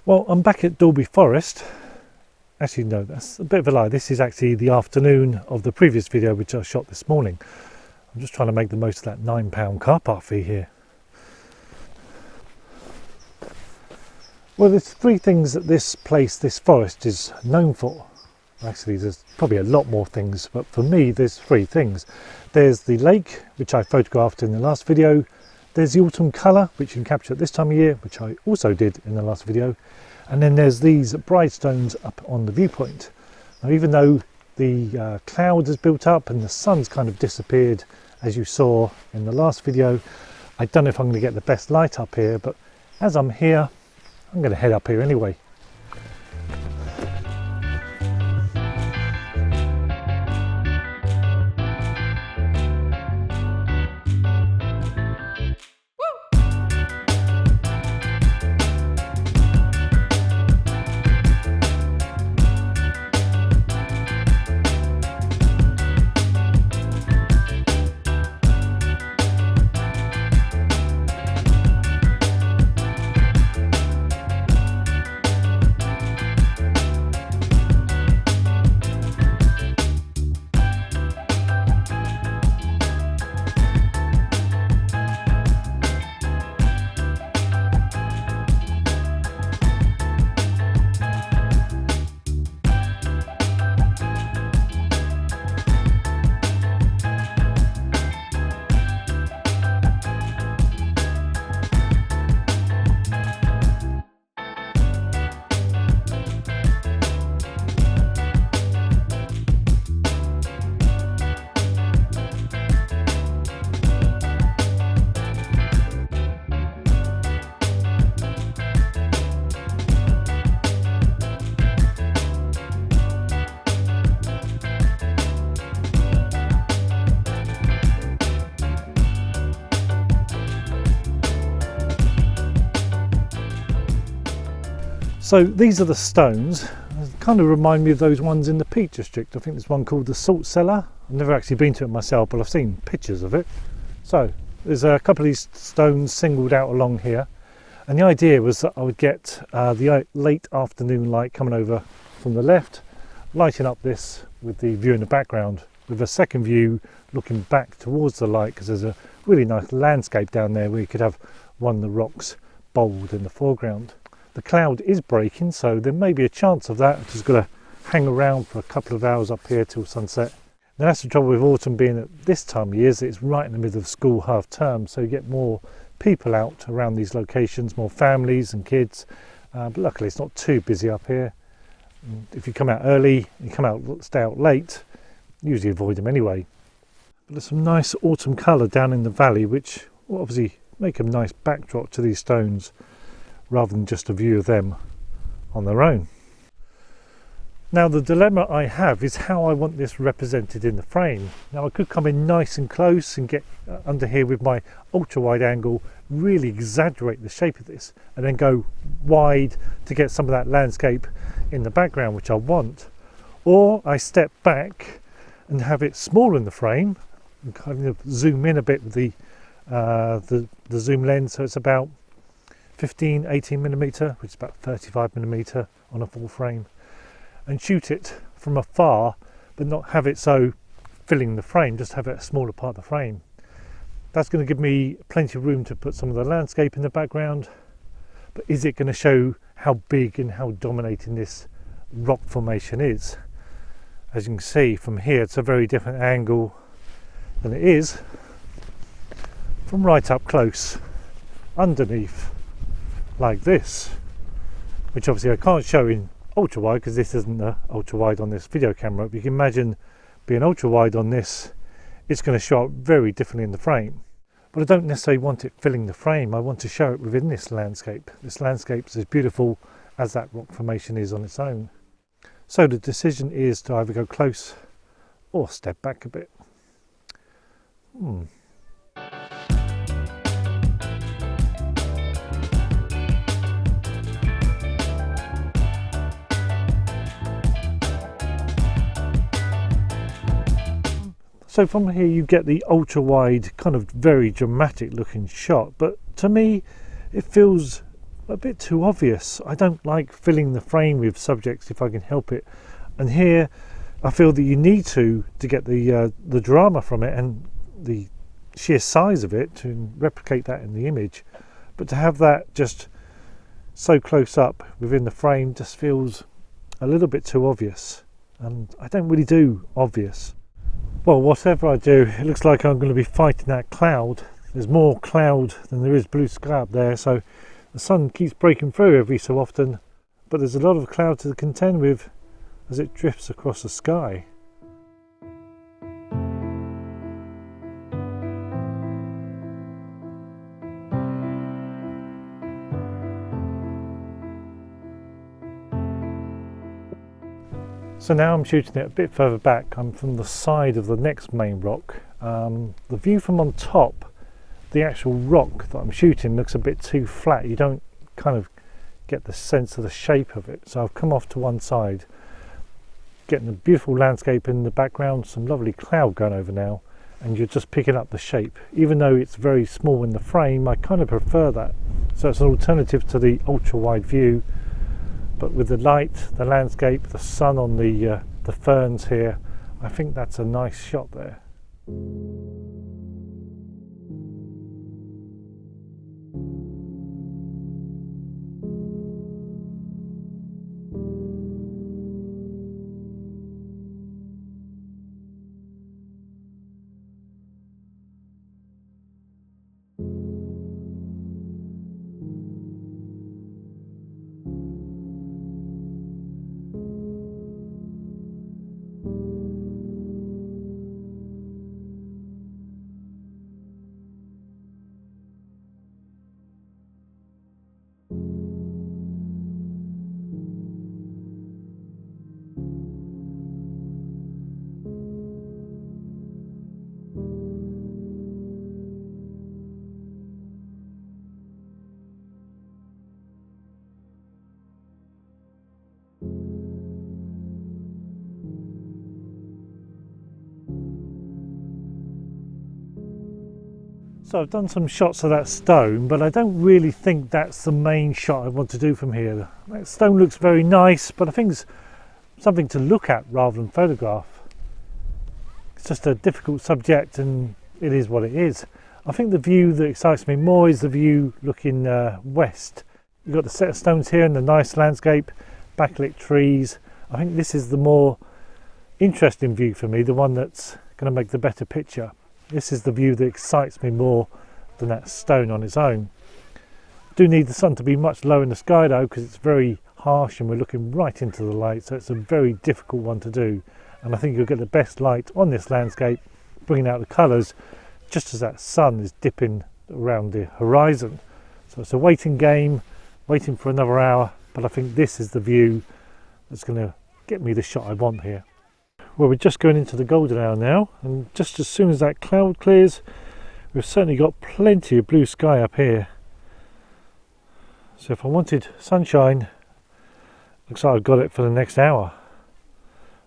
Well, I'm back at Dalby Forest. Actually, no, that's a bit of a lie. This is actually the afternoon of the previous video which I shot this morning. I'm just trying to make the most of that £9 car park fee here. Well, there's three things that this place, this forest, is known for. Actually, there's probably a lot more things, but for me, there's three things. There's the lake, which I photographed in the last video. There's the autumn colour, which you can capture at this time of year, which I also did in the last video. And then there's these bright stones up on the viewpoint. Now, even though the cloud has built up and the sun's kind of disappeared, as you saw in the last video, I don't know if I'm going to get the best light up here, but as I'm here, I'm going to head up here anyway. So these are the stones. They kind of remind me of those ones in the Peak District. I think there's one called the Salt Cellar. I've never actually been to it myself, but I've seen pictures of it. So there's a couple of these stones singled out along here. And the idea was that I would get the late afternoon light coming over from the left, lighting up this with the view in the background, with a second view looking back towards the light, because there's a really nice landscape down there where you could have one of the rocks bold in the foreground. The cloud is breaking, so there may be a chance of that. I've just got to hang around for a couple of hours up here till sunset. Now that's the trouble with autumn being at this time of year, is it's right in the middle of school half term, so you get more people out around these locations, more families and kids, but luckily it's not too busy up here. If you come out early, stay out late, usually avoid them anyway. But there's some nice autumn colour down in the valley, which will obviously make a nice backdrop to these stones, rather than just a view of them on their own. Now the dilemma I have is how I want this represented in the frame. Now I could come in nice and close and get under here with my ultra wide angle, really exaggerate the shape of this, and then go wide to get some of that landscape in the background, which I want. Or I step back and have it small in the frame and kind of zoom in a bit with the zoom lens, so it's about 18mm, which is about 35mm on a full frame, and shoot it from afar, but not have it so filling the frame, just have it a smaller part of the frame. That's going to give me plenty of room to put some of the landscape in the background, but is it going to show how big and how dominating this rock formation is? As you can see from here, it's a very different angle than it is from right up close underneath, like this, which obviously I can't show in ultra wide because this isn't the ultra wide on this video camera. But you can imagine being ultra wide on this, it's going to show up very differently in the frame. But I don't necessarily want it filling the frame. I want to show it within this landscape. This landscape is as beautiful as that rock formation is on its own. So the decision is to either go close or step back a bit. So from here you get the ultra wide, kind of very dramatic looking shot, but to me it feels a bit too obvious. I don't like filling the frame with subjects if I can help it, and here I feel that you need to get the drama from it and the sheer size of it to replicate that in the image, but to have that just so close up within the frame just feels a little bit too obvious, and I don't really do obvious. Well, whatever I do, it looks like I'm going to be fighting that cloud. There's more cloud than there is blue sky up there, so the sun keeps breaking through every so often, but there's a lot of cloud to contend with as it drifts across the sky. So now I'm shooting it a bit further back. I'm from the side of the next main rock. The view from on top, the actual rock that I'm shooting looks a bit too flat. You don't kind of get the sense of the shape of it. So I've come off to one side, getting a beautiful landscape in the background, some lovely cloud going over now, and you're just picking up the shape. Even though it's very small in the frame, I kind of prefer that. So it's an alternative to the ultra wide view. But with the light, the landscape, the sun on the ferns here, I think that's a nice shot there. So I've done some shots of that stone, but I don't really think that's the main shot I want to do from here. That stone looks very nice, but I think it's something to look at rather than photograph. It's just a difficult subject, and it is what it is. I think the view that excites me more is the view looking west. You've got the set of stones here and the nice landscape, backlit trees. I think this is the more interesting view for me, the one that's going to make the better picture. This is the view that excites me more than that stone on its own. I do need the sun to be much lower in the sky though, because it's very harsh and we're looking right into the light, so it's a very difficult one to do. And I think you'll get the best light on this landscape, bringing out the colours just as that sun is dipping around the horizon. So it's a waiting game, waiting for another hour, but I think this is the view that's going to get me the shot I want here. Well, we're just going into the golden hour now, and just as soon as that cloud clears, we've certainly got plenty of blue sky up here. So if I wanted sunshine, looks like I've got it for the next hour,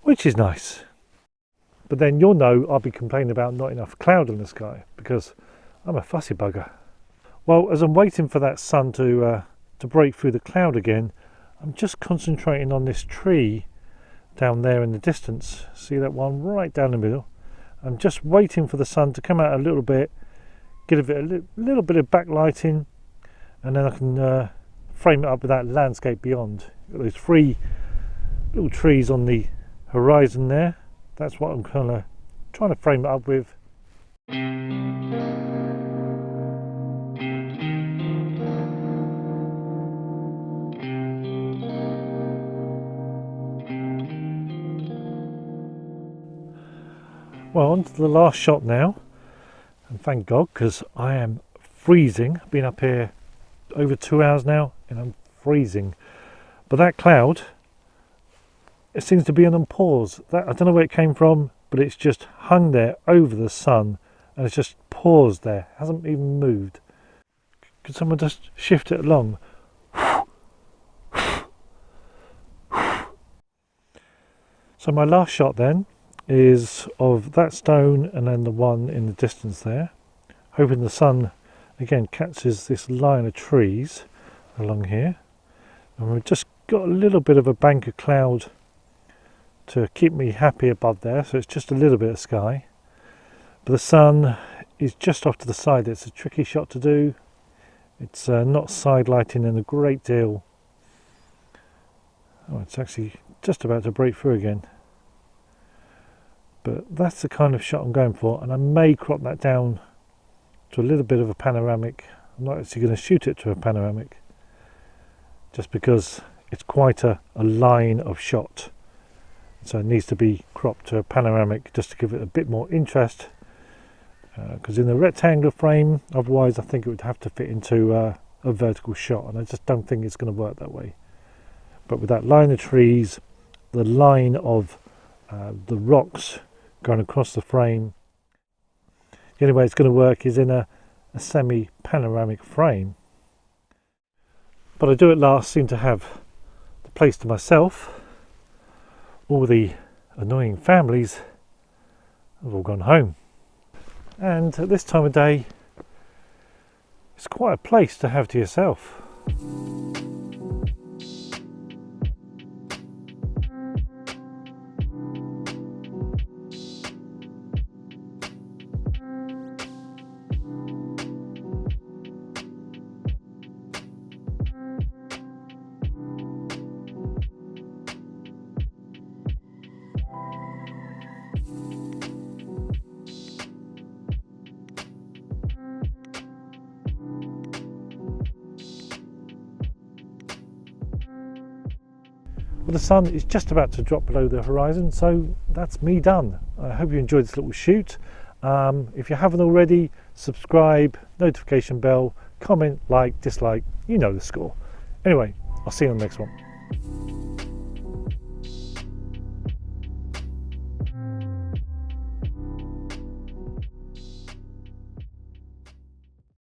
which is nice. But then you'll know I'll be complaining about not enough cloud in the sky, because I'm a fussy bugger. Well, as I'm waiting for that sun to break through the cloud again, I'm just concentrating on this tree down there in the distance. See that one right down the middle? I'm just waiting for the sun to come out a little bit, give it a little bit of backlighting, and then I can frame it up with that landscape beyond. Got those three little trees on the horizon there. That's what I'm kind of trying to frame it up with. Well, on to the last shot now, and thank God, because I am freezing. I've been up here over 2 hours now and I'm freezing. But that cloud, it seems to be on pause. I don't know where it came from, but it's just hung there over the sun and it's just paused there, hasn't even moved. Could someone just shift it along? So my last shot then is of that stone and then the one in the distance there, hoping the sun again catches this line of trees. along here, and we've just got a little bit of a bank of cloud to keep me happy above there, so it's just a little bit of sky, but the sun is just off to the side. It's a tricky shot to do. It's not side lighting in a great deal. Oh, it's actually just about to break through again, but that's the kind of shot I'm going for, and I may crop that down to a little bit of a panoramic. I'm not actually going to shoot it to a panoramic just because it's quite a line of shot, so it needs to be cropped to a panoramic just to give it a bit more interest, because in the rectangular frame otherwise I think it would have to fit into a vertical shot, and I just don't think it's going to work that way. But with that line of trees, the line of the rocks going across the frame, the only way it's going to work is in a semi-panoramic frame. But I do at last seem to have the place to myself. All the annoying families have all gone home, and at this time of day it's quite a place to have to yourself. Well, the sun is just about to drop below the horizon, so that's me done. I hope you enjoyed this little shoot. If you haven't already, subscribe, notification bell, comment, like, dislike, you know the score. Anyway, I'll see you on the next one.